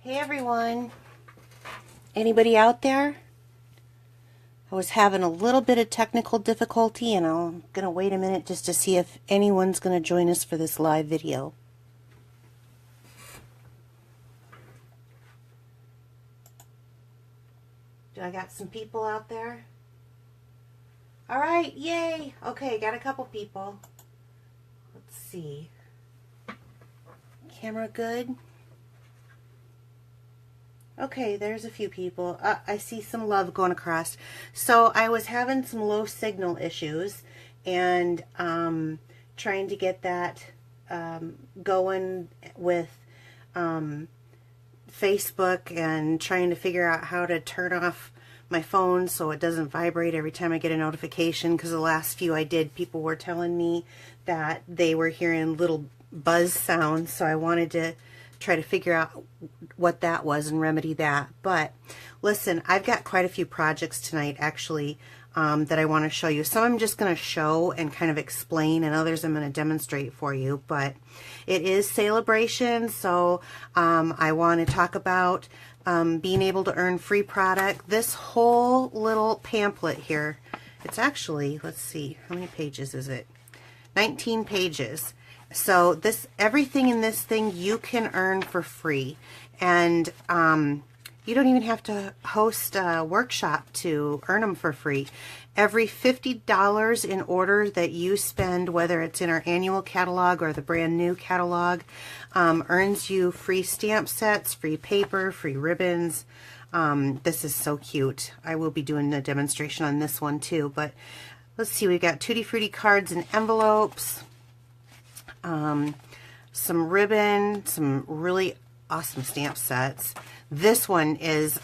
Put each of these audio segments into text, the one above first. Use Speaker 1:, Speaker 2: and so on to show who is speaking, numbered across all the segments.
Speaker 1: Hey everyone, anybody out there? I was having a little bit of technical difficulty and I'm going to wait a minute just to see if anyone's going to join us for this live video. Do I got some people out there? Alright, yay! Okay, got a couple people. Let's see. Camera good? Okay, there's a few people. I see some love going across. So I was having some low signal issues and trying to get that going with Facebook and trying to figure out how to turn off my phone so it doesn't vibrate every time I get a notification, because the last few I did, people were telling me that they were hearing little buzz sounds, so I wanted to try to figure out what that was and remedy that. But listen, I've got quite a few projects tonight actually that I want to show you. Some I'm just going to show and kind of explain, and others I'm going to demonstrate for you. But it is Celebration, so I want to talk about being able to earn free product. This whole little pamphlet here, it's actually, let's see, how many pages is it? 19 pages. So this, everything in this thing you can earn for free, and you don't even have to host a workshop to earn them for free. Every $50 in order that you spend, whether it's in our annual catalog or the brand new catalog, earns you free stamp sets, free paper, free ribbons. This is so cute. I will be doing a demonstration on this one too, but let's see, we've got Tutti Frutti cards and envelopes. Some ribbon, some really awesome stamp sets. This one is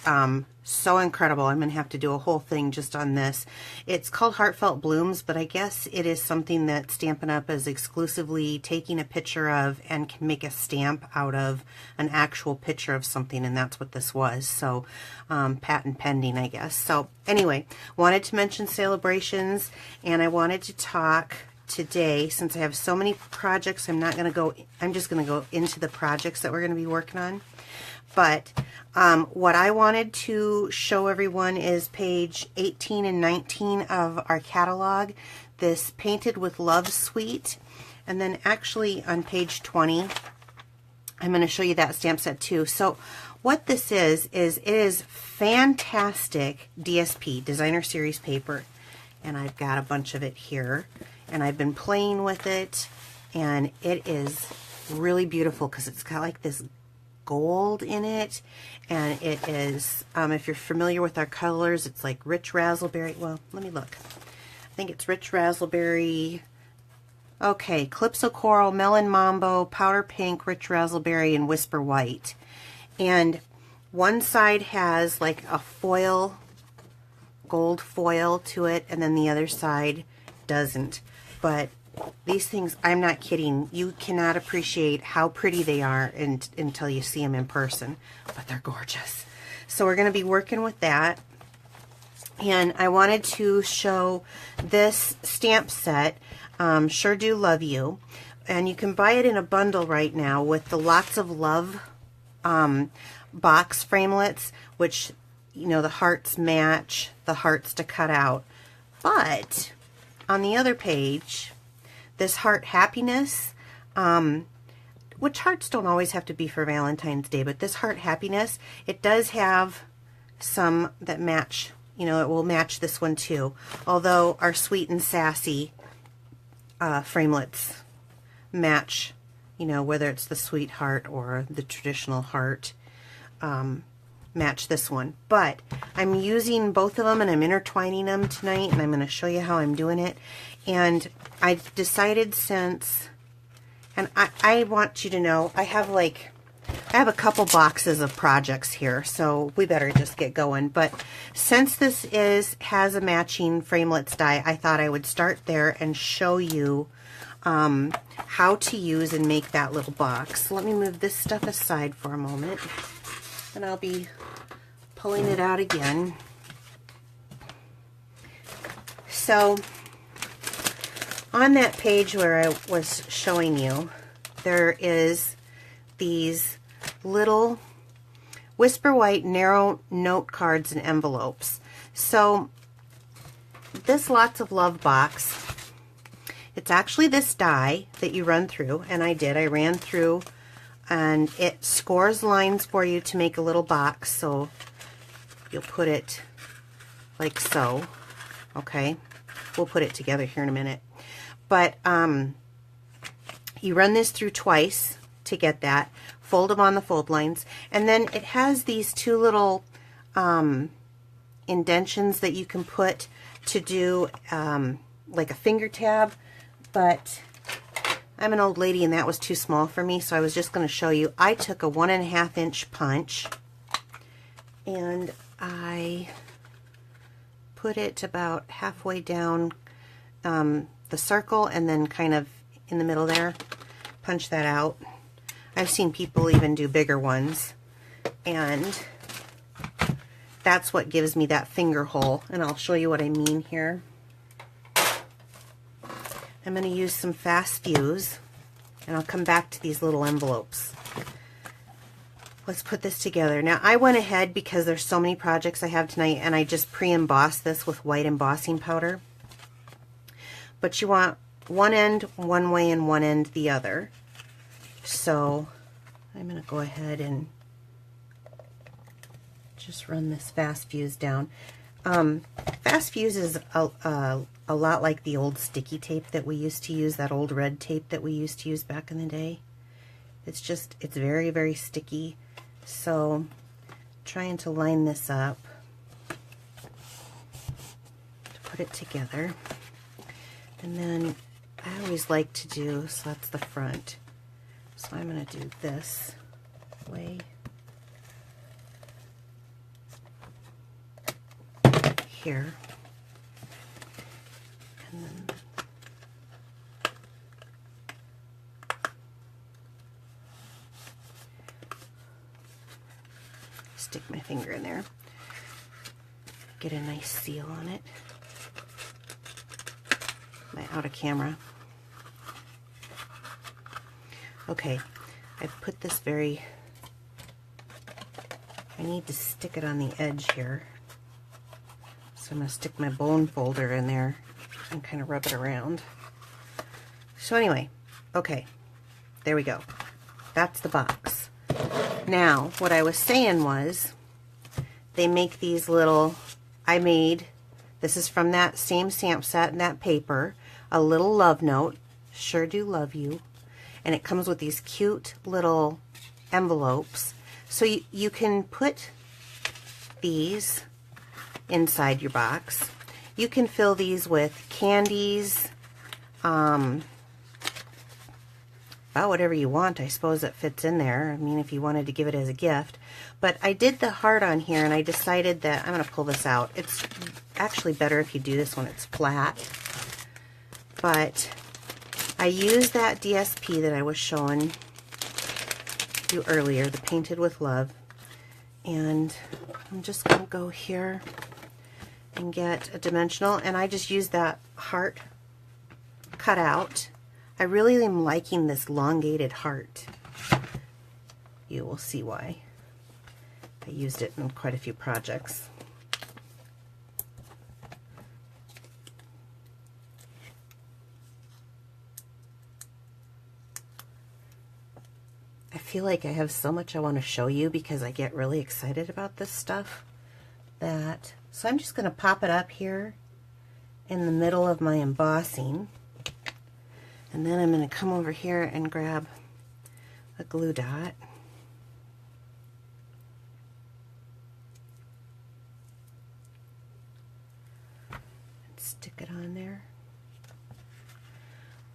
Speaker 1: so incredible. I'm going to have to do a whole thing just on this. It's called Heartfelt Blooms, but I guess it is something that Stampin' Up! Is exclusively taking a picture of and can make a stamp out of an actual picture of something, and that's what this was. So patent pending, I guess. So anyway, wanted to mention Celebrations, and I wanted to talk today, since I have so many projects, I'm just going to go into the projects that we're going to be working on. But what I wanted to show everyone is page 18 and 19 of our catalog, this Painted with Love suite. And then actually on page 20, I'm going to show you that stamp set too. So what this is it is fantastic DSP, Designer Series paper. And I've got a bunch of it here. And I've been playing with it, and it is really beautiful because it's got like this gold in it, and it is, if you're familiar with our colors, it's like rich raspberry. Well, let me look. I think it's rich raspberry. Okay, Calypso Coral, Melon Mambo, Powder Pink, Rich Raspberry, and Whisper White. And one side has like a foil, gold foil to it, and then the other side doesn't. But these things, I'm not kidding, you cannot appreciate how pretty they are until you see them in person, but they're gorgeous. So we're going to be working with that, and I wanted to show this stamp set, Sure Do Love You, and you can buy it in a bundle right now with the Lots of Love box framelits, which, you know, the hearts match the hearts to cut out. But on the other page, this Heart Happiness, which hearts don't always have to be for Valentine's Day, but this Heart Happiness, it does have some that match, you know, it will match this one too. Although our Sweet and Sassy framelits match, you know, whether it's the sweet heart or the traditional heart, match this one. But I'm using both of them and I'm intertwining them tonight, and I'm going to show you how I'm doing it. And I decided, since, and I want you to know, I have a couple boxes of projects here, so we better just get going. But since this has a matching framelits die, I thought I would start there and show you how to use and make that little box. So let me move this stuff aside for a moment, and I'll be pulling it out again. So on that page where I was showing you, there is these little Whisper White Narrow Note Cards and Envelopes. So this Lots of Love box, it's actually this die that you run through, and I ran through, and it scores lines for you to make a little box. So you'll put it like so. Okay, we'll put it together here in a minute. But you run this through twice to get that. Fold them on the fold lines, and then it has these two little indentions that you can put to do like a finger tab, but I'm an old lady and that was too small for me, so I was just going to show you. I took a 1.5 inch punch and I put it about halfway down the circle, and then kind of in the middle there, punch that out. I've seen people even do bigger ones, and that's what gives me that finger hole, and I'll show you what I mean here. I'm going to use some fast fuse, and I'll come back to these little envelopes. Let's put this together. Now, I went ahead because there's so many projects I have tonight, and I just pre-embossed this with white embossing powder. But you want one end one way and one end the other. So I'm going to go ahead and just run this fast fuse down. Fast fuse is a lot like the old sticky tape that we used to use, that old red tape that we used to use back in the day. It's very, very sticky. So trying to line this up to put it together. And then I always like to do, so that's the front. So I'm going to do this way. Here. And then stick my finger in there. Get a nice seal on it. My out of camera. Okay, I've put this I need to stick it on the edge here. So I'm going to stick my bone folder in there and kind of rub it around. So anyway, okay, there we go. That's the box. Now, what I was saying was, they make these little, this is from that same stamp set and that paper, a little love note, sure do love you. And it comes with these cute little envelopes. So you can put these inside your box. You can fill these with candies, about whatever you want, I suppose, that fits in there. I mean, if you wanted to give it as a gift. But I did the heart on here, and I decided that I'm going to pull this out. It's actually better if you do this when it's flat. But I used that DSP that I was showing you earlier, the Painted with Love, and I'm just going to go here and get a dimensional, and I just used that heart cut out. I really am liking this elongated heart. You will see why. I used it in quite a few projects. I feel like I have so much I want to show you because I get really excited about this stuff. So I'm just going to pop it up here in the middle of my embossing. And then I'm going to come over here and grab a glue dot. And stick it on there.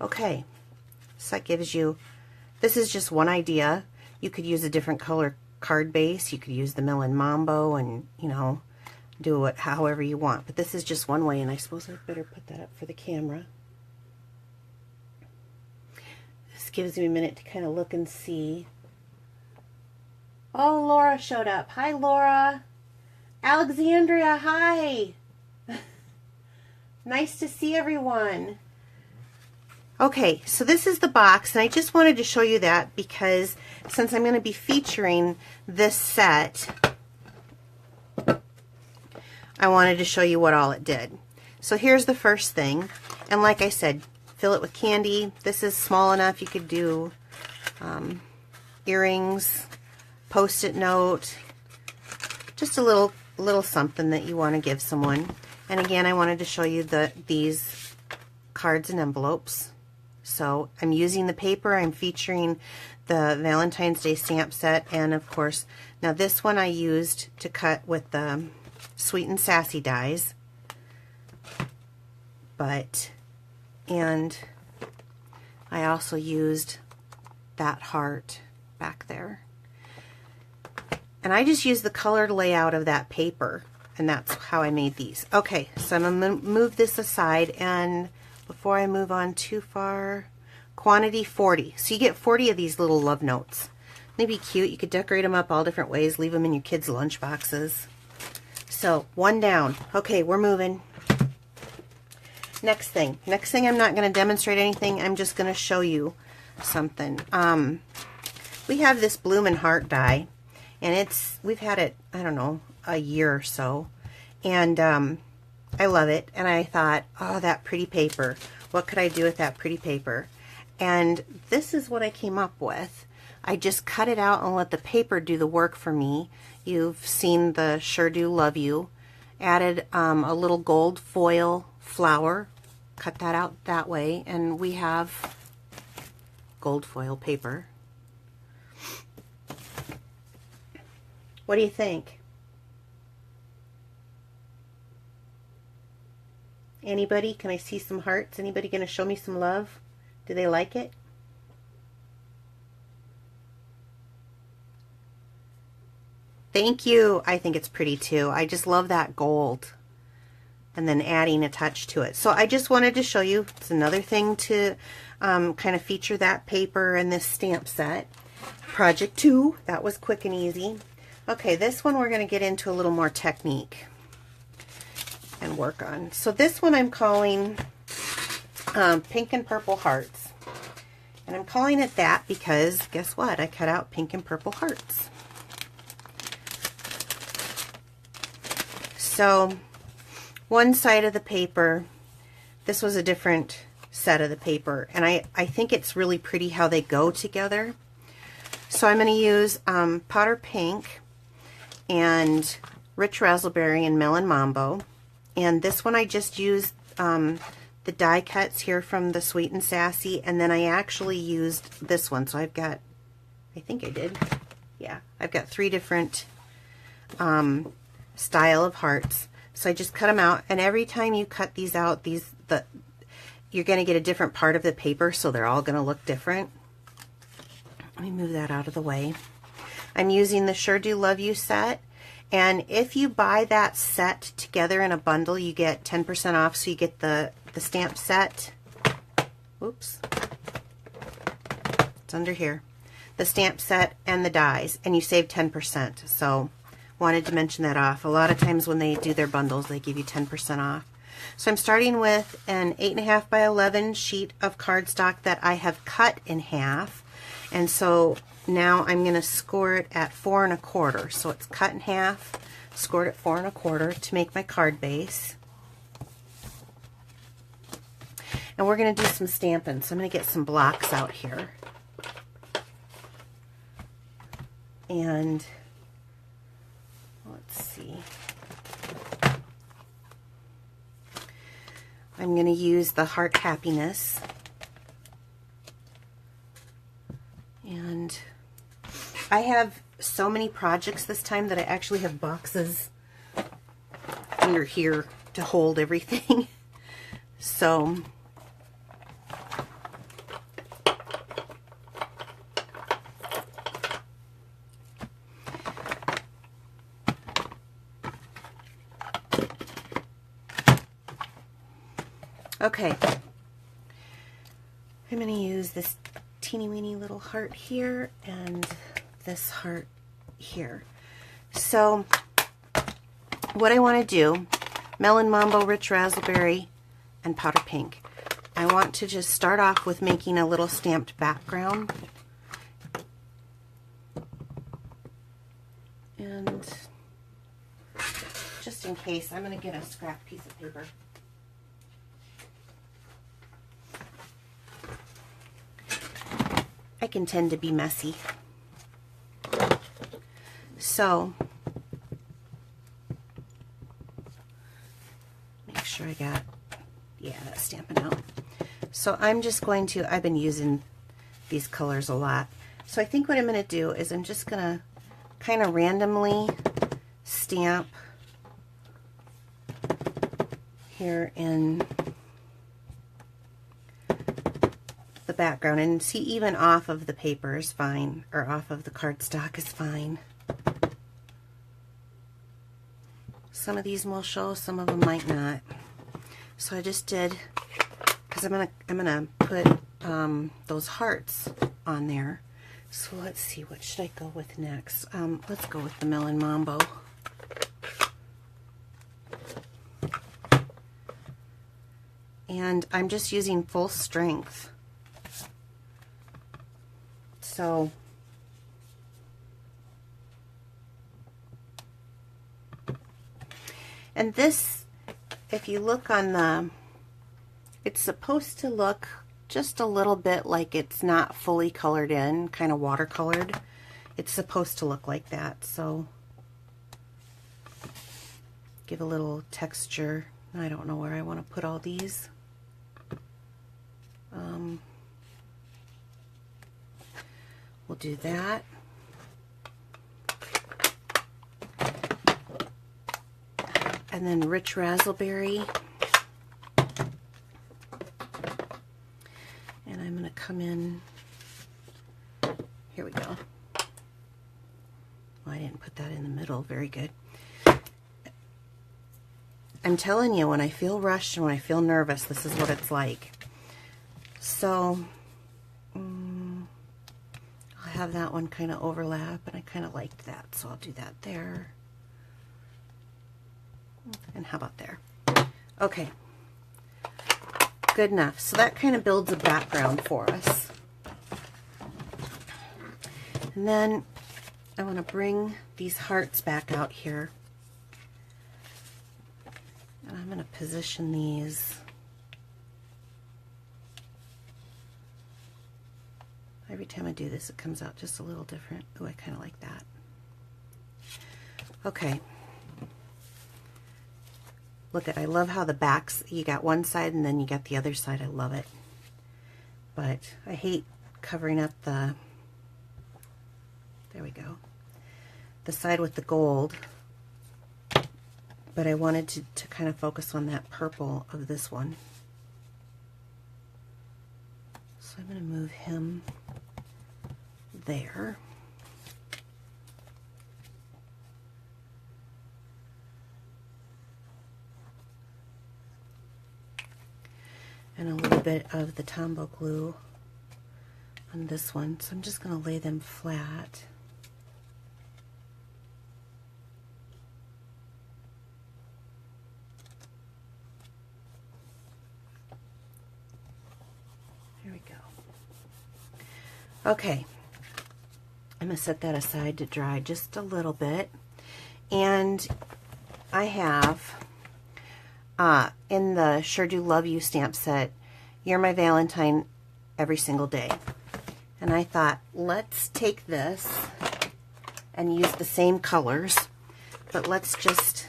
Speaker 1: Okay, so that gives you, this is just one idea. You could use a different color card base. You could use the Melon Mambo and, you know, do it however you want. But this is just one way, and I suppose I better put that up for the camera. This gives me a minute to kind of look and see. Oh, Laura showed up. Hi, Laura. Alexandria, hi. Nice to see everyone. Okay, so this is the box, and I just wanted to show you that because since I'm going to be featuring this set, I wanted to show you what all it did. So here's the first thing, and like I said, fill it with candy. This is small enough you could do earrings, post-it note, just a little something that you want to give someone. And again, I wanted to show you these cards and envelopes. So I'm using the paper, I'm featuring the Valentine's Day stamp set, and of course, now this one I used to cut with the Sweet and Sassy dies, and I also used that heart back there. And I just used the colored layout of that paper, and that's how I made these. Okay, so I'm going to move this aside, and before I move on too far, quantity 40. So you get 40 of these little love notes. They'd be cute. You could decorate them up all different ways, leave them in your kids' lunch boxes. So, one down. Okay, we're moving. Next thing I'm not going to demonstrate anything, I'm just going to show you something. We have this Bloom and Heart die, and we've had it, I don't know, a year or so, and I love it, and I thought, oh, that pretty paper, what could I do with that pretty paper? And this is what I came up with. I just cut it out and let the paper do the work for me. You've seen the Sure Do Love You. Added a little gold foil flower, cut that out that way, and we have gold foil paper. What do you think? Anybody? Can I see some hearts? Anybody going to show me some love? Do they like it? Thank you. I think it's pretty too. I just love that gold. And then adding a touch to it. So I just wanted to show you. It's another thing to kind of feature that paper in this stamp set. Project 2. That was quick and easy. Okay, this one we're going to get into a little more technique and work on. So this one I'm calling Pink and Purple Hearts. And I'm calling it that because, guess what? I cut out pink and purple hearts. So, one side of the paper, this was a different set of the paper, and I think it's really pretty how they go together. So I'm going to use Powder Pink and Rich Razzleberry and Melon Mambo, and this one I just used the die cuts here from the Sweet and Sassy, and then I actually used this one. So I've got, I think I did, yeah, I've got 3 different style of hearts. So I just cut them out, and every time you cut these out, you're going to get a different part of the paper, so they're all going to look different. Let me move that out of the way. I'm using the Sure Do Love You set, and if you buy that set together in a bundle, you get 10% off, so you get the stamp set. Oops. It's under here. The stamp set and the dies, and you save 10%. So wanted to mention that off. A lot of times when they do their bundles, they give you 10% off. So I'm starting with an 8.5 by 11 sheet of cardstock that I have cut in half. And so now I'm going to score it at 4 1/4. So it's cut in half, scored at 4 1/4 to make my card base. And we're going to do some stamping. So I'm going to get some blocks out here. And let's see. I'm going to use the Heart Happiness. And I have so many projects this time that I actually have boxes under here to hold everything. So okay, I'm going to use this teeny weeny little heart here and this heart here. So what I want to do, Melon Mambo, Rich Razzleberry, and Powder Pink. I want to just start off with making a little stamped background. And just in case, I'm going to get a scrap piece of paper. I can tend to be messy. So, make sure I got, yeah, that's Stampin' Out. So I'm just going to, I've been using these colors a lot. So I think what I'm going to do is I'm just going to kind of randomly stamp here in the background, and see, even off of the paper is fine, or off of the cardstock is fine. Some of these will show, some of them might not. So I just did, because I'm gonna put those hearts on there. So let's see, what should I go with next? Let's go with the Melon Mambo. And I'm just using full strength. So and this, if you look on the, it's supposed to look just a little bit like it's not fully colored in, kind of watercolored. It's supposed to look like that. So give a little texture. I don't know where I want to put all these. We'll do that. And then rich raspberry. And I'm going to come in, here we go. Well, I didn't put that in the middle, very good. I'm telling you, when I feel rushed and when I feel nervous, this is what it's like. So, I'll have that one kind of overlap, and I kind of liked that, so I'll do that there. And how about there? Okay. Good enough. So that kind of builds a background for us. And then I want to bring these hearts back out here. And I'm going to position these. Every time I do this, it comes out just a little different. Oh, I kind of like that. Okay. Look at, I love how the backs, you got one side and then you got the other side. I love it. But I hate covering up the, there we go, the side with the gold. But I wanted to kind of focus on that purple of this one. So I'm going to move him there. And a little bit of the Tombow glue on this one. So I'm just going to lay them flat. There we go. Okay. I'm going to set that aside to dry just a little bit. And I have, in the Sure Do Love You stamp set, You're My Valentine Every Single Day. And I thought, let's take this and use the same colors, but let's just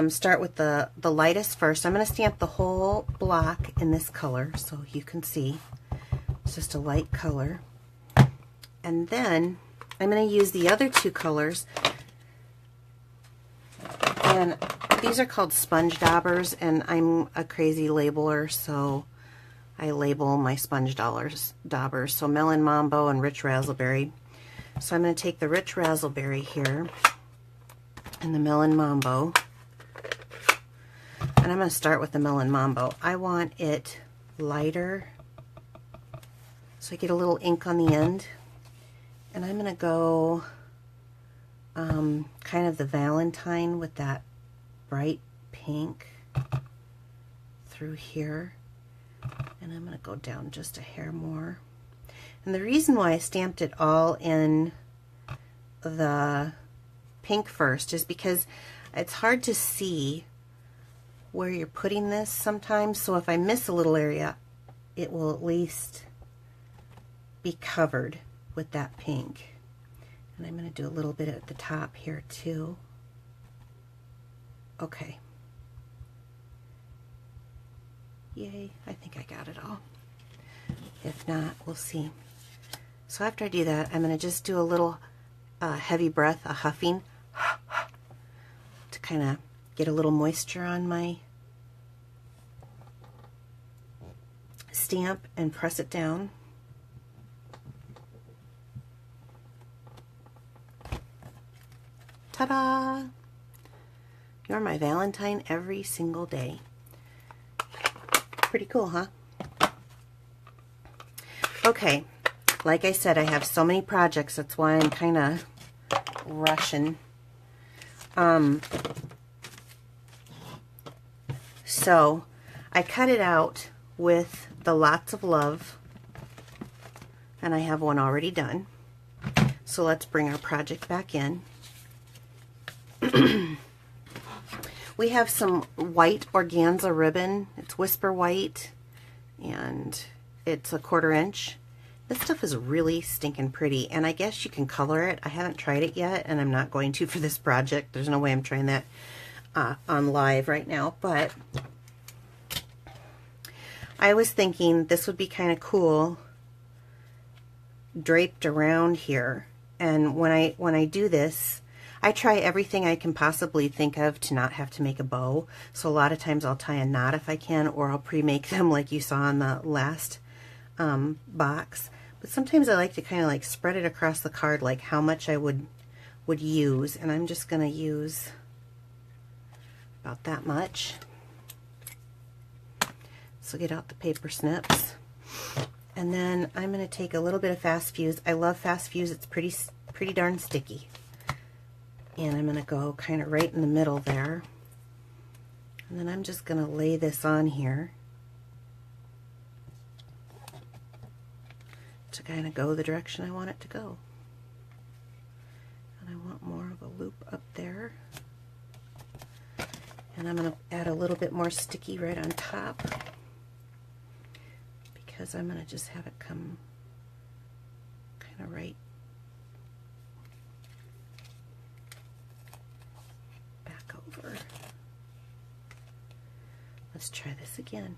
Speaker 1: start with the lightest first. I'm going to stamp the whole block in this color so you can see. It's just a light color. And then I'm going to use the other two colors. And these are called sponge daubers, and I'm a crazy labeler, so I label my sponge daubers. So Melon Mambo and Rich Raspberry. So I'm going to take the Rich Raspberry here and the Melon Mambo. And I'm going to start with the Melon Mambo. I want it lighter, so I get a little ink on the end. And I'm going to go kind of the Valentine with that bright pink through here. And I'm going to go down just a hair more. And the reason why I stamped it all in the pink first is because it's hard to see where you're putting this sometimes. So if I miss a little area, it will at least be covered with that pink. And I'm going to do a little bit at the top here too. Okay. Yay, I think I got it all. If not, we'll see. So after I do that, I'm going to just do a little heavy breath, a huffing, to kind of get a little moisture on my stamp and press it down. Ta-da! You're my Valentine every single day. Pretty cool, huh? Okay, like I said, I have so many projects, that's why I'm kind of rushing. So I cut it out with the Lots of Love, and I have one already done. So let's bring our project back in. We have some white organza ribbon. It's Whisper White, and it's a 1/4 inch. This stuff is really stinking pretty, and I guess you can color it. I haven't tried it yet, and I'm not going to for this project. There's no way I'm trying that on live right now, but I was thinking this would be kind of cool draped around here. And when I do this, I try everything I can possibly think of to not have to make a bow. So a lot of times I'll tie a knot if I can, or I'll pre-make them like you saw in the last box. But sometimes I like to kind of like spread it across the card, like how much I would use. And I'm just going to use about that much. So get out the paper snips. And then I'm going to take a little bit of Fast Fuse. I love Fast Fuse. It's pretty darn sticky. And I'm going to go kind of right in the middle there. And then I'm just going to lay this on here to kind of go the direction I want it to go. And I want more of a loop up there. And I'm going to add a little bit more sticky right on top, because I'm going to just have it come kind of right back over. Let's try this again.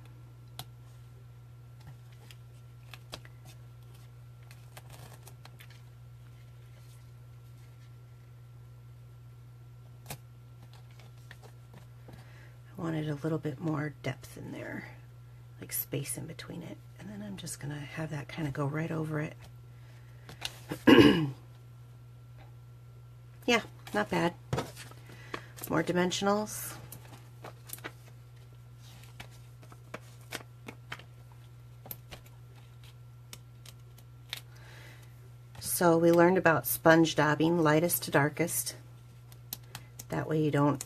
Speaker 1: I wanted a little bit more depth in there, like space in between it. And then I'm just going to have that kind of go right over it. Yeah, not bad. More dimensionals. So we learned about sponge daubing, lightest to darkest. That way you don't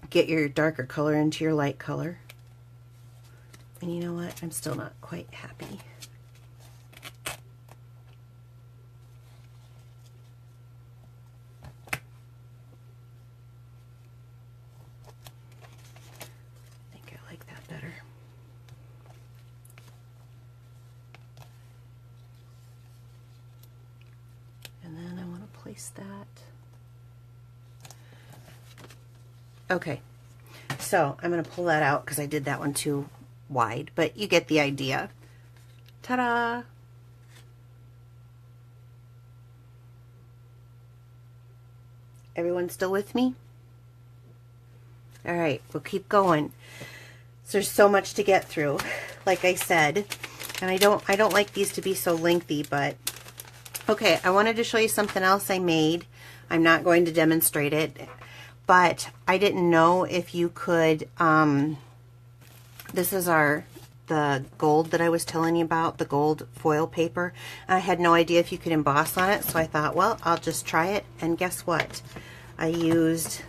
Speaker 1: get your darker color into your light color. And you know what? I'm still not quite happy. I think I like that better. And then I want to place that. Okay, so I'm going to pull that out because I did that one too wide, but you get the idea. Ta-da! Everyone still with me? All right, we'll keep going. So there's so much to get through, like I said, and I don't like these to be so lengthy, but okay, I wanted to show you something else I made. I'm not going to demonstrate it, but I didn't know if you could, this is the gold that I was telling you about, the gold foil paper. I had no idea if you could emboss on it, so I thought, well, I'll just try it, and guess what? I used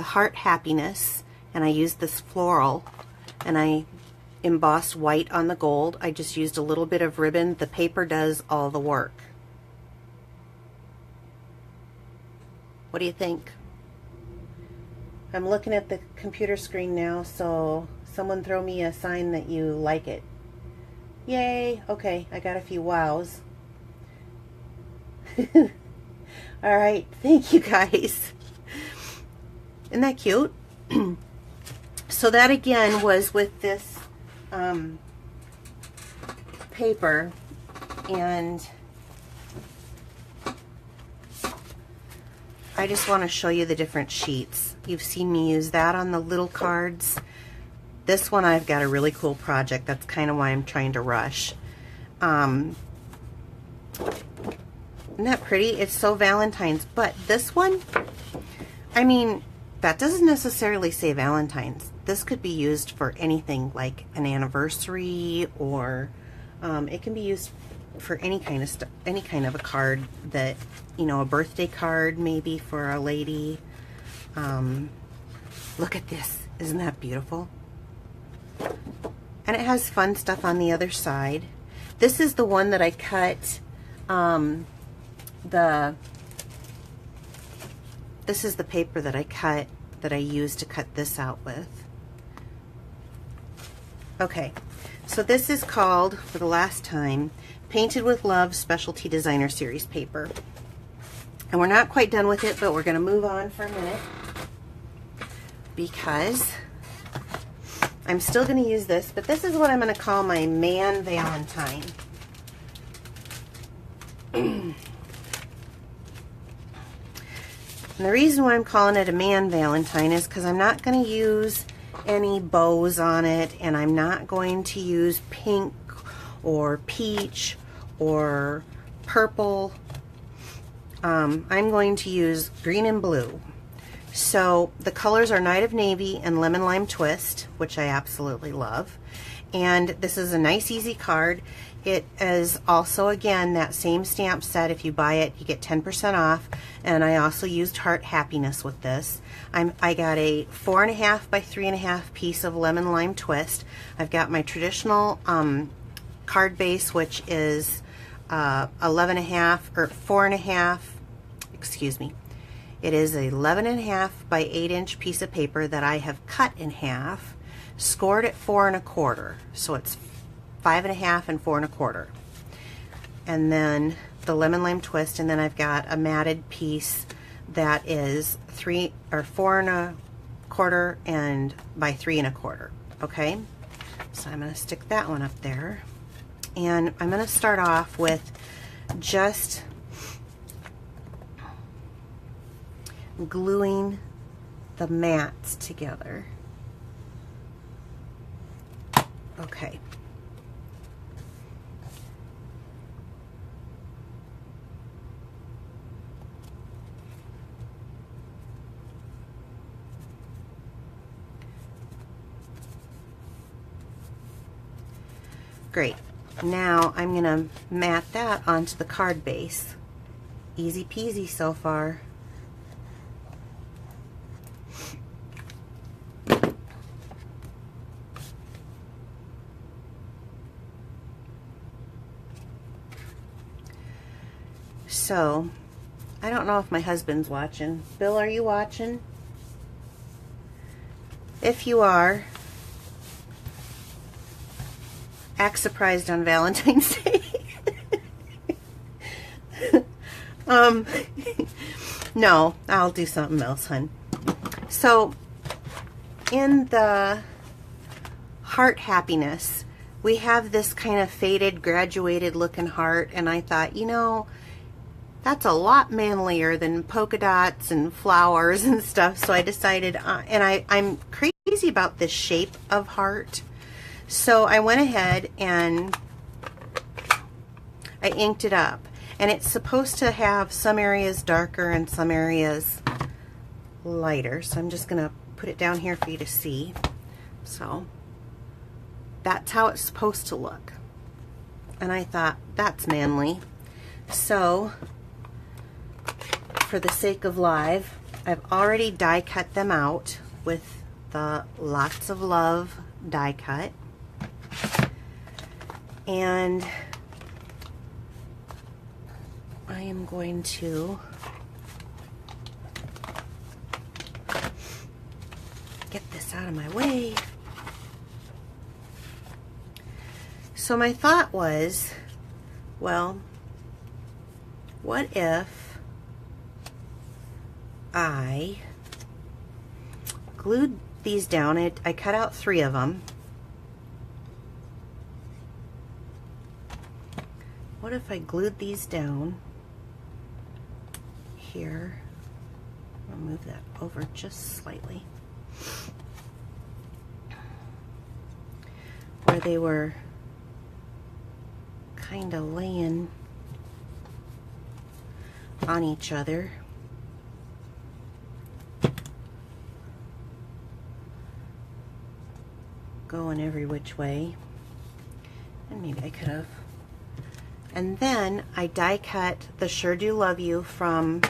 Speaker 1: the heart happiness, and I used this floral, and I embossed white on the gold. I just used a little bit of ribbon. The paper does all the work. What do you think? I'm looking at the computer screen now, so someone throw me a sign that you like it. Yay! Okay, I got a few wows. Alright, thank you guys. Isn't that cute? So that again was with this paper, and I just want to show you the different sheets. You've seen me use that on the little cards. This one I've got a really cool project. That's kind of why I'm trying to rush. Isn't that pretty? It's so Valentine's. But this one, I mean, that doesn't necessarily say Valentine's. This could be used for anything, like an anniversary, or it can be used for any kind of stuff, any kind of a card that, you know, a birthday card maybe for a lady. Look at this. Isn't that beautiful? And it has fun stuff on the other side. This is the one that I cut, this is the paper that I cut, that I used to cut this out with. Okay, so this is called, for the last time, Painted with Love Specialty Designer Series paper. And we're not quite done with it, but we're going to move on for a minute because I'm still going to use this, but this is what I'm going to call my Man Valentine. And the reason why I'm calling it a Man Valentine is because I'm not going to use any bows on it, and I'm not going to use pink or peach or purple. I'm going to use green and blue. So the colors are Night of Navy and Lemon Lime Twist, which I absolutely love. And this is a nice, easy card. It is also, again, that same stamp set. If you buy it, you get 10% off. And I also used Heart Happiness with this. I got a 4.5 by 3.5 piece of Lemon Lime Twist. I've got my traditional card base, which is 11.5 or 4.5, excuse me. It is a 11.5 by 8-inch piece of paper that I have cut in half, scored at 4 1/4. So it's 5.5 and 4 1/4. And then the Lemon Lime Twist, and then I've got a matted piece that is 4 1/4 and by 3 1/4. Okay, so I'm going to stick that one up there, and I'm going to start off with just gluing the mats together. Okay. Great. Now I'm going to mat that onto the card base. Easy peasy so far. So, I don't know if my husband's watching. Bill, are you watching? If you are, act surprised on Valentine's Day. No, I'll do something else, hon. So, in the Heart Happiness, we have this kind of faded, graduated looking heart, and I thought, you know, that's a lot manlier than polka dots and flowers and stuff. So I decided, and I'm crazy about this shape of heart. So I went ahead and I inked it up. And it's supposed to have some areas darker and some areas lighter. So I'm just going to put it down here for you to see. So that's how it's supposed to look. And I thought, that's manly. So for the sake of live, I've already die cut them out with the Lots of Love die cut. And I am going to get this out of my way. So my thought was, well, what if I glued these down? I cut out 3 of them. What if I glued these down here? I'll move that over just slightly. Where they were kind of laying on each other. Going every which way. And maybe I could have. And then I die cut the Sure Do Love You from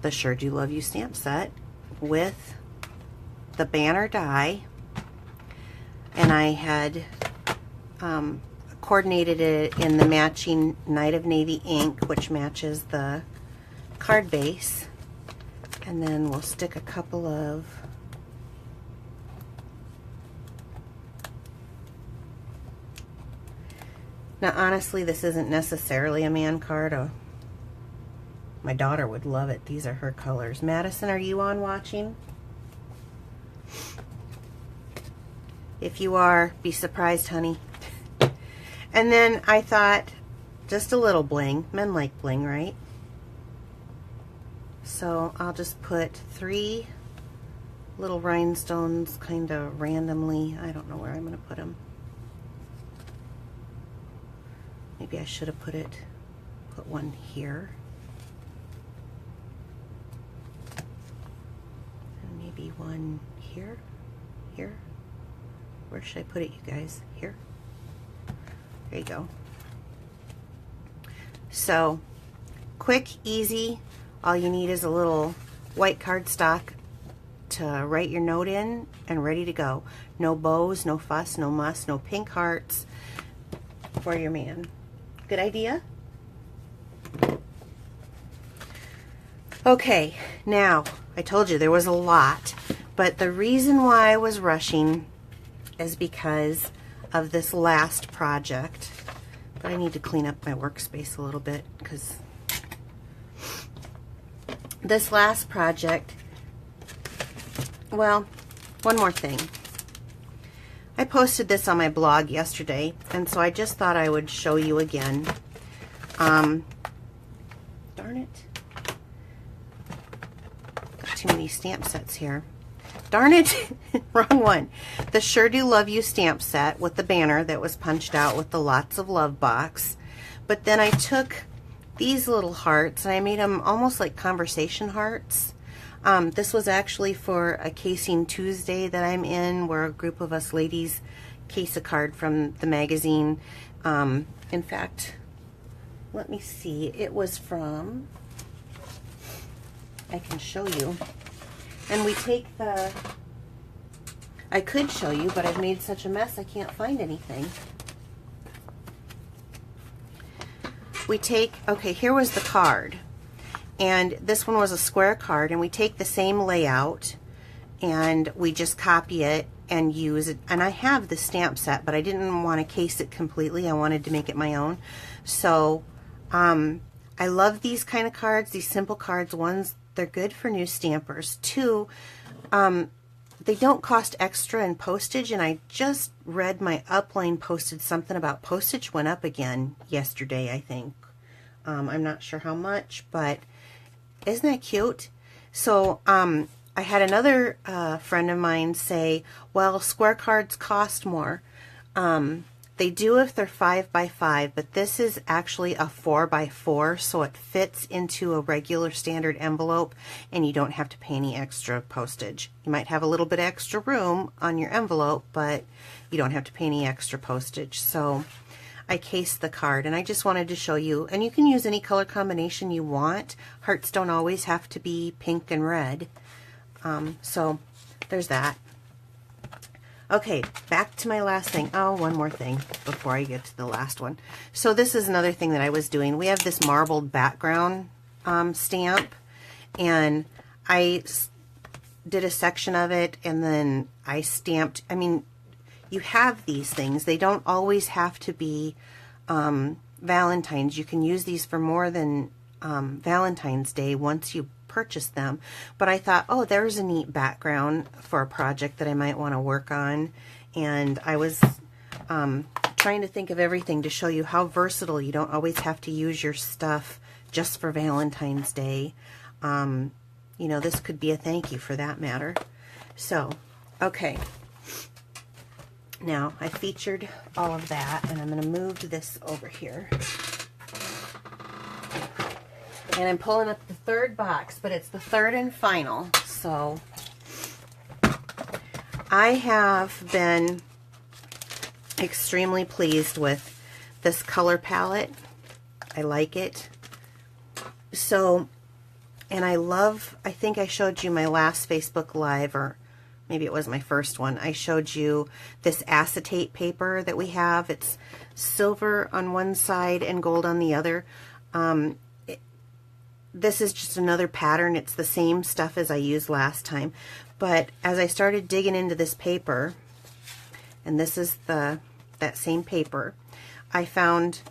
Speaker 1: the Sure Do Love You stamp set with the banner die. And I had coordinated it in the matching Night of Navy ink, which matches the card base. And then we'll stick a couple of now, honestly, this isn't necessarily a man card. My daughter would love it. These are her colors. Madison, are you on watching? If you are, be surprised, honey. And then I thought, just a little bling. Men like bling, right? So I'll just put 3 little rhinestones kind of randomly. I don't know where I'm going to put them. Maybe I should have put one here. And maybe one here. Here. Where should I put it, you guys? Here. There you go. So, quick, easy. All you need is a little white cardstock to write your note in and ready to go. No bows, no fuss, no muss, no pink hearts for your man. Good idea? Okay, now, I told you there was a lot, but the reason why I was rushing is because of this last project. But I need to clean up my workspace a little bit because this last project, well, one more thing. I posted this on my blog yesterday, and so I just thought I would show you again. Darn it. Got too many stamp sets here. Darn it. Wrong one. The Sure Do Love You stamp set with the banner that was punched out with the Lots of Love box. But then I took these little hearts and I made them almost like conversation hearts. This was actually for a Casing Tuesday that I'm in, where a group of us ladies case a card from the magazine. In fact, let me see. It was from, I can show you. And we take the, I could show you, but I've made such a mess I can't find anything. We take, okay, here was the card. And this one was a square card, and we take the same layout and we just copy it and use it. And I have the stamp set, but I didn't want to case it completely. I wanted to make it my own. So I love these kind of cards, these simple cards. One's, they're good for new stampers. 2, they don't cost extra in postage, and I just read my upline posted something about postage went up again yesterday, I think. I'm not sure how much, but isn't that cute? So I had another friend of mine say, well, square cards cost more. They do if they're 5 by 5, but this is actually a 4 by 4, so it fits into a regular standard envelope, and you don't have to pay any extra postage. You might have a little bit extra room on your envelope, but you don't have to pay any extra postage. So I cased the card, and I just wanted to show you, and you can use any color combination you want. Hearts don't always have to be pink and red. So there's that. Okay, back to my last thing. Oh, one more thing before I get to the last one. So this is another thing that I was doing. We have this marbled background stamp, and I did a section of it, and then I stamped. I mean, you have these things. They don't always have to be Valentine's. You can use these for more than Valentine's Day once you purchase them. But I thought, oh, there's a neat background for a project that I might want to work on. And I was trying to think of everything to show you how versatile. You don't always have to use your stuff just for Valentine's Day. You know, this could be a thank you for that matter. So, okay. Now, I featured all of that, and I'm going to move this over here. And I'm pulling up the third box, but it's the third and final. So, I have been extremely pleased with this color palette. I like it. So, and I think I showed you my last Facebook Live, or maybe it was my first one. I showed you this acetate paper that we have. It's silver on one side and gold on the other. This is just another pattern. It's the same stuff as I used last time. But as I started digging into this paper, and this is that same paper, I found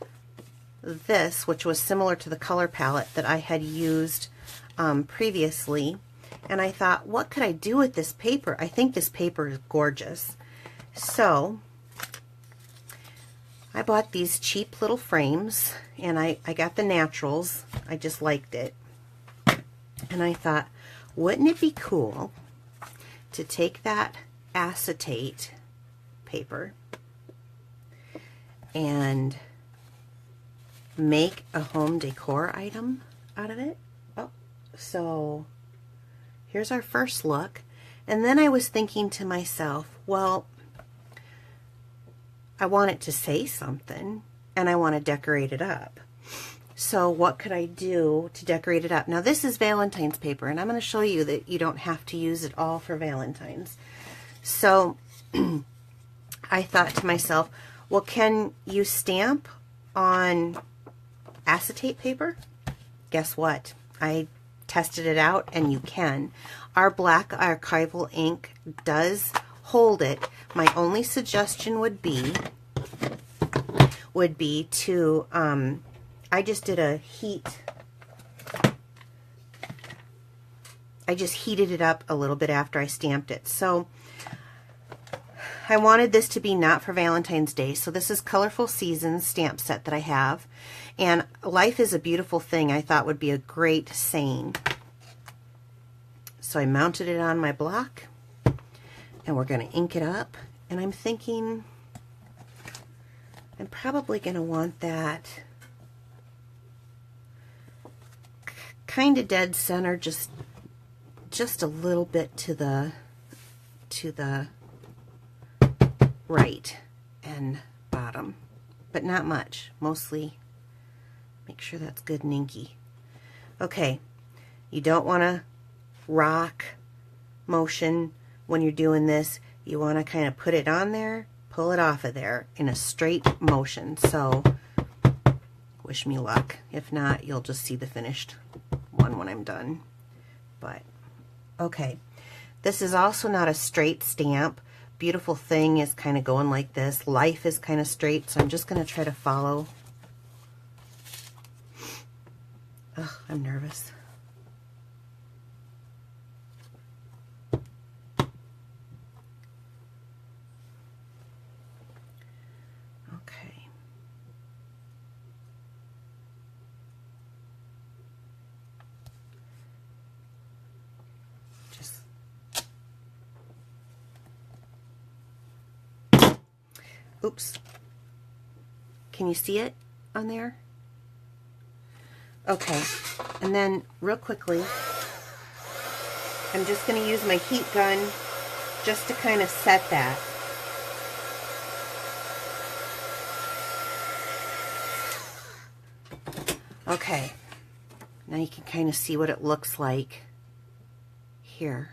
Speaker 1: this, which was similar to the color palette that I had used previously. And I thought, what could I do with this paper? I think this paper is gorgeous. So I bought these cheap little frames, and I got the naturals. I just liked it. And I thought, wouldn't it be cool to take that acetate paper and make a home decor item out of it? Oh, so here's our first look. And then I was thinking to myself, well, I want it to say something, and I want to decorate it up. So what could I do to decorate it up? Now, this is Valentine's paper, and I'm going to show you that you don't have to use it all for Valentine's. So I thought to myself, well, can you stamp on acetate paper? Guess what? I tested it out, and you can. Our black archival ink does hold it. My only suggestion would be to I just did a heat. I just heated it up a little bit after I stamped it. So I wanted this to be not for Valentine's Day. So this is Colorful Seasons stamp set that I have. And Life is a Beautiful Thing I thought would be a great saying. So I mounted it on my block, and we're going to ink it up. And I'm thinking I'm probably going to want that kind of dead center, just a little bit to the right and bottom, but not much. Mostly make sure that's good and inky. Okay, you don't want to rock motion when you're doing this. You want to kind of put it on there, pull it off of there in a straight motion. So wish me luck. If not, you'll just see the finished one when I'm done. But okay, this is also not a straight stamp. Beautiful Thing is kind of going like this. Life is kind of straight, so I'm just going to try to follow. Ugh, I'm nervous. Okay. Oops. Can you see it on there? Okay. And then real quickly, I'm just going to use my heat gun just to kind of set that. Okay, now you can kind of see what it looks like here.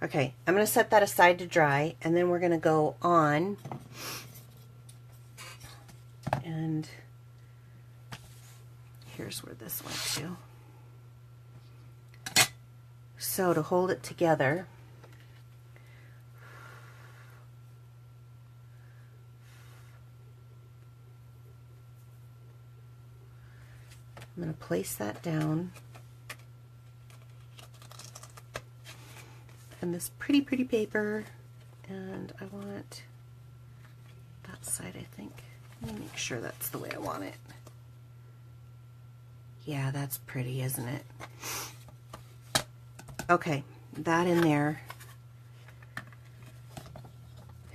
Speaker 1: Okay, I'm going to set that aside to dry, and then we're going to go on and here's where this went to. So to hold it together, I'm going to place that down. And this pretty paper, and I want that side, I think. Let me make sure that's the way I want it. Yeah, that's pretty, isn't it? Okay, that in there,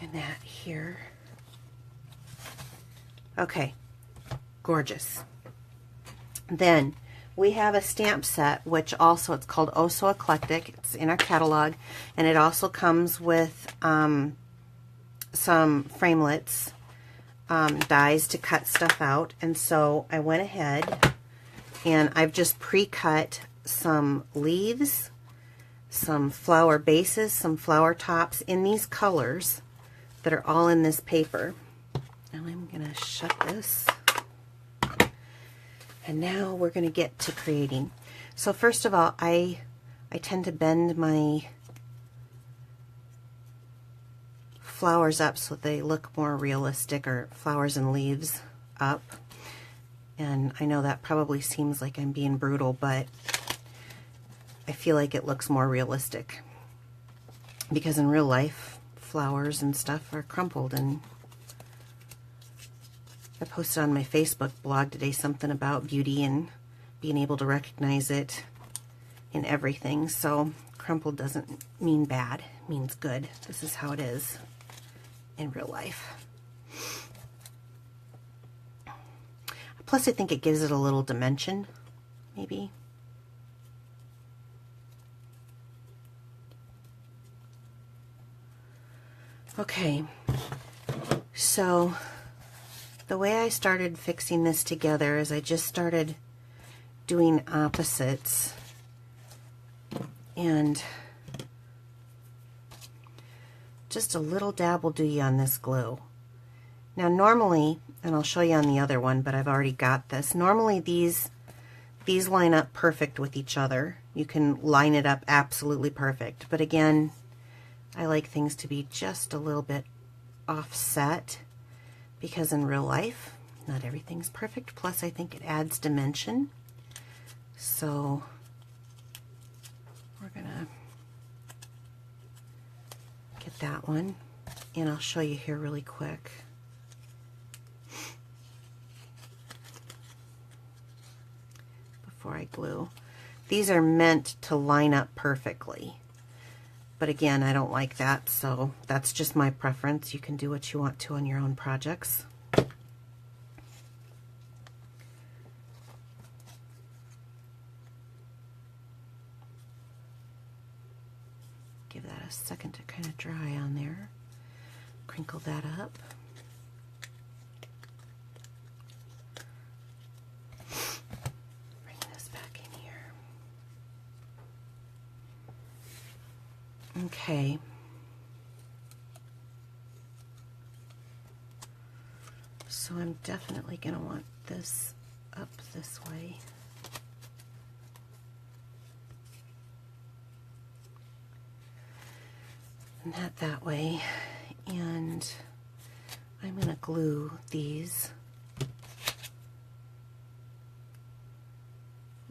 Speaker 1: and that here. Okay, gorgeous. Then we have a stamp set, which also, it's called Oh So Eclectic. It's in our catalog, and it also comes with some framelits, dies to cut stuff out. And so I went ahead and I've just pre-cut some leaves, some flower bases, some flower tops in these colors that are all in this paper. Now I'm going to shut this. And now we're going to get to creating. So first of all, I tend to bend my flowers up so they look more realistic, or flowers and leaves up. And I know that probably seems like I'm being brutal, but I feel like it looks more realistic. Because in real life, flowers and stuff are crumpled, and I posted on my Facebook blog today something about beauty and being able to recognize it in everything. So crumpled doesn't mean bad, it means good. This is how it is in real life. Plus I think it gives it a little dimension, maybe. Okay, so the way I started fixing this together is I just started doing opposites, and just a little dab will do you on this glue. Now normally, and I'll show you on the other one, but I've already got this, normally these line up perfect with each other. You can line it up absolutely perfect, but again, I like things to be just a little bit offset, because in real life, not everything's perfect. Plus, I think it adds dimension. So we're gonna get that one, and I'll show you here really quick. Before I glue. These are meant to line up perfectly. But again, I don't like that, so that's just my preference. You can do what you want to on your own projects. Give that a second to kind of dry on there. Crinkle that up. Bring this back in here. Okay. So I'm definitely going to want this up this way. And that way. And I'm going to glue these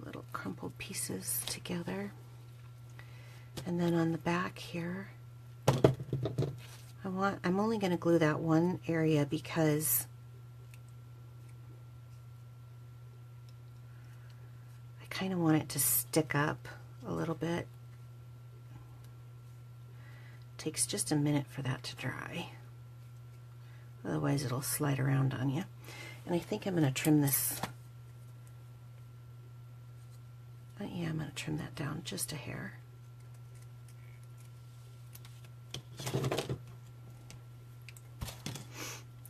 Speaker 1: little crumpled pieces together. And then on the back here, I'm only going to glue that one area because I kind of want it to stick up a little bit. Takes just a minute for that to dry. Otherwise it'll slide around on you. And I think I'm going to trim this. Yeah, I'm going to trim that down just a hair.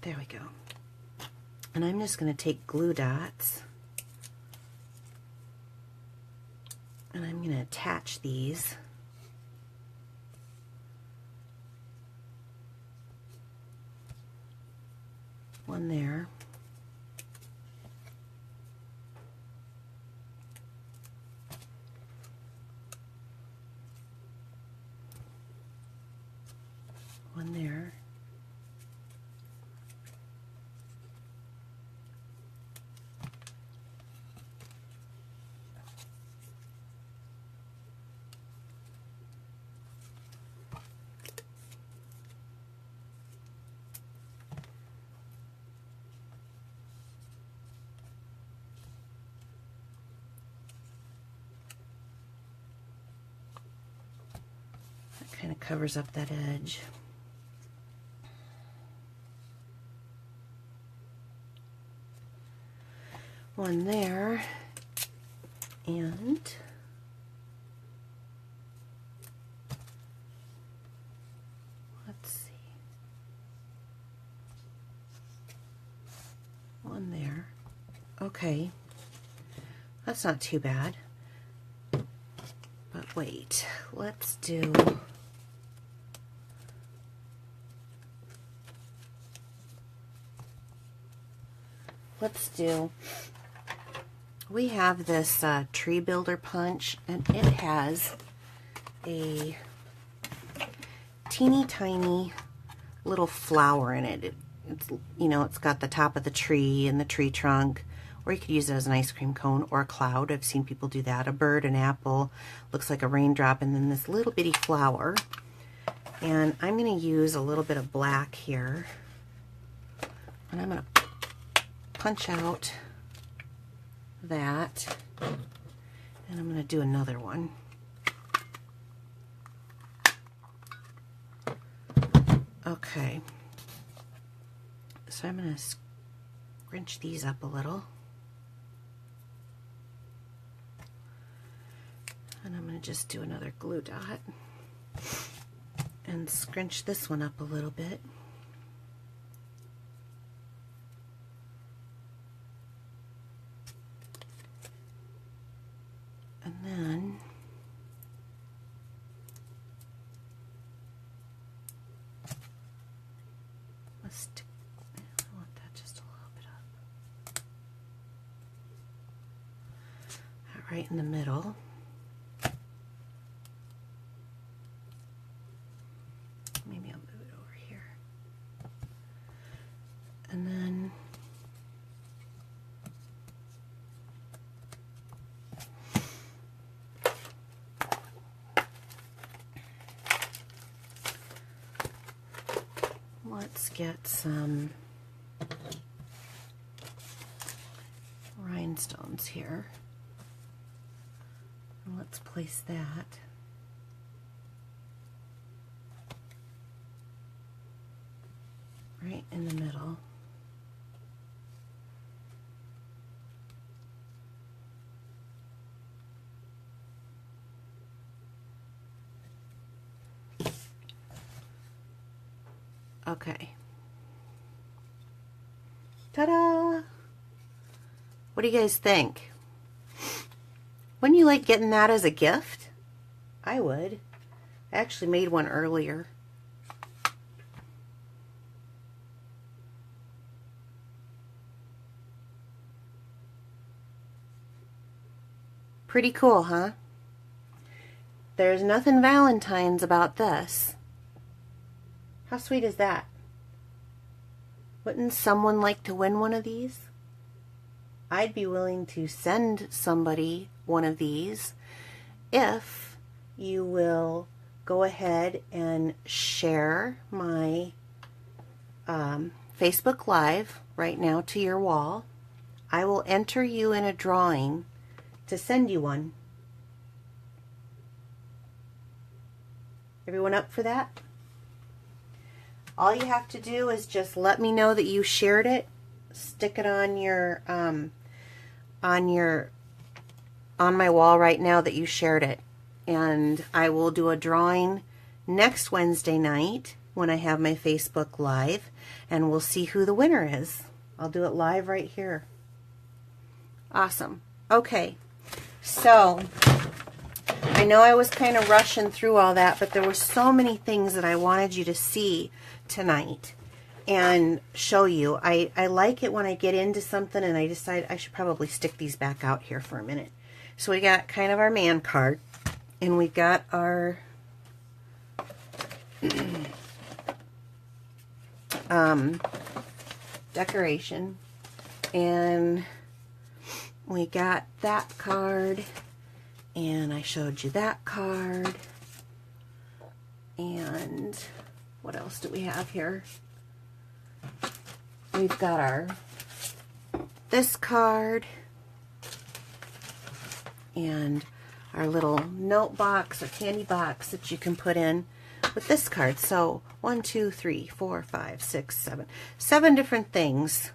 Speaker 1: There we go. And I'm just going to take glue dots And I'm going to attach these. One there. One there. That kind of covers up that edge. One there, and let's see, one there. Okay, that's not too bad. But wait, let's do we have this tree builder punch, and it has a teeny tiny little flower in it. It's, you know, it's got the top of the tree and the tree trunk, or you could use it as an ice cream cone or a cloud. I've seen people do that. A bird, an apple, looks like a raindrop, and then this little bitty flower. And I'm going to use a little bit of black here, and I'm going to punch out that, and I'm going to do another one. Okay, so I'm going to scrunch these up a little, and I'm going to just do another glue dot and scrunch this one up a little bit. And then I want that just a little bit up. Right in the middle. Maybe I'll move it over here. And then let's get some rhinestones here. And let's place that right in the middle. Okay. Ta-da! What do you guys think? Wouldn't you like getting that as a gift? I would. I actually made one earlier. Pretty cool, huh? There's nothing Valentine's about this. How sweet is that? Wouldn't someone like to win one of these? I'd be willing to send somebody one of these if you will go ahead and share my Facebook Live right now to your wall. I will enter you in a drawing to send you one. Everyone up for that? All you have to do is just let me know that you shared it. Stick it on your on my wall right now that you shared it, and I will do a drawing next Wednesday night when I have my Facebook Live, and we'll see who the winner is. I'll do it live right here. Awesome. Okay, so I know I was kind of rushing through all that, but there were so many things that I wanted you to see tonight and show you. I like it when I get into something and I decide I should probably stick these back out here for a minute. So we got kind of our man card, and we got our decoration, and we got that card, and I showed you that card, and what else do we have here? We've got this card, and our little note box or candy box that you can put in with this card. So 1, 2, 3, 4, 5, 6, 7. 7 different things.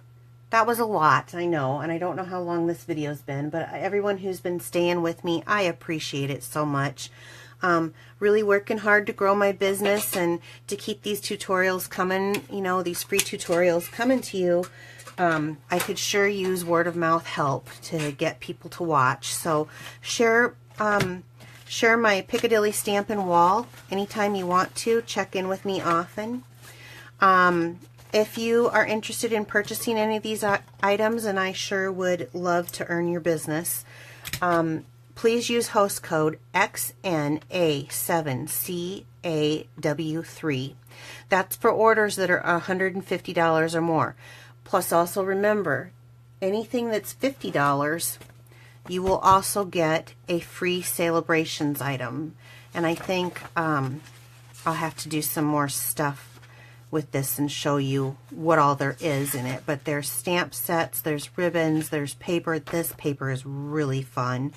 Speaker 1: That was a lot, I know, and I don't know how long this video's been, but everyone who's been staying with me, I appreciate it so much. Really working hard to grow my business and to keep these tutorials coming, you know, these free tutorials coming to you. I could sure use word of mouth help to get people to watch. So share my Piccadilly Stampin' wall anytime you want to. Check in with me often. If you are interested in purchasing any of these items, and I sure would love to earn your business, please use host code XNA7CAW3. That's for orders that are $150 or more. Plus, also remember, anything that's $50, you will also get a free Celebrations item. And I think I'll have to do some more stuff with this and show you what all there is in it. But there's stamp sets, there's ribbons, there's paper. This paper is really fun.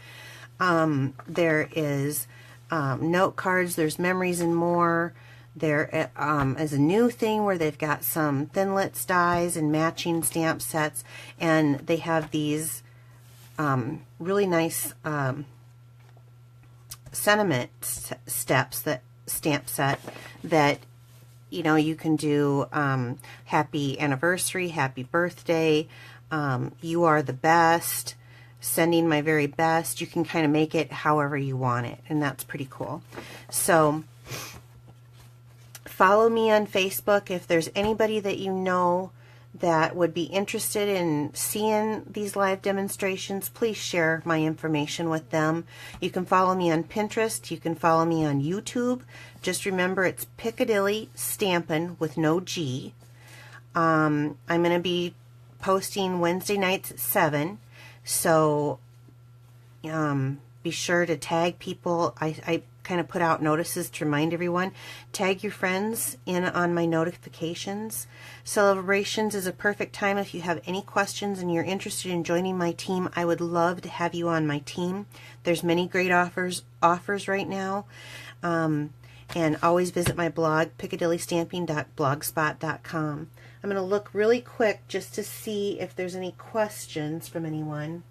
Speaker 1: There is note cards, there's memories and more. There is a new thing where they've got some Thinlits dies and matching stamp sets, and they have these really nice sentiment stamp set that, you know, you can do happy anniversary, happy birthday, you are the best, sending my very best. You can kind of make it however you want it, and that's pretty cool. So follow me on Facebook. If there's anybody that you know that would be interested in seeing these live demonstrations, please share my information with them. You can follow me on Pinterest. You can follow me on YouTube. Just remember, it's Piccadilly Stampin' with no G. I'm going to be posting Wednesday nights at 7. So be sure to tag people. I kind of put out notices to remind everyone. Tag your friends in on my notifications. Celebrations is a perfect time if you have any questions and you're interested in joining my team. I would love to have you on my team. There's many great offers right now. And always visit my blog, piccadillystamping.blogspot.com. I'm going to look really quick just to see if there's any questions from anyone.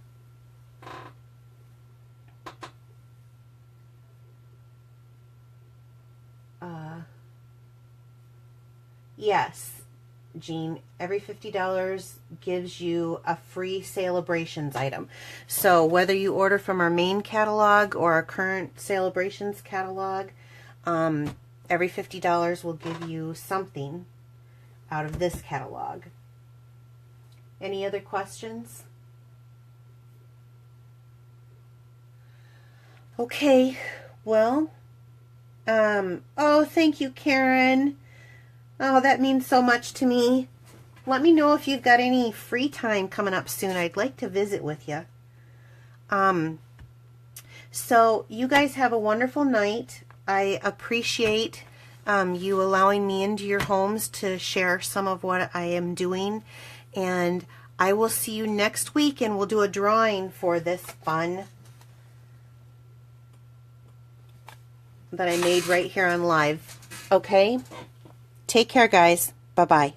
Speaker 1: Yes, Jean, every $50 gives you a free Celebrations item. So whether you order from our main catalog or our current Celebrations catalog, every $50 will give you something out of this catalog. Any other questions? Okay, well, oh, thank you, Karen. Oh, that means so much to me. Let me know if you've got any free time coming up soon. I'd like to visit with you. So you guys have a wonderful night. I appreciate you allowing me into your homes to share some of what I am doing. And I will see you next week, and we'll do a drawing for this fun that I made right here on live. Okay? Take care, guys. Bye-bye.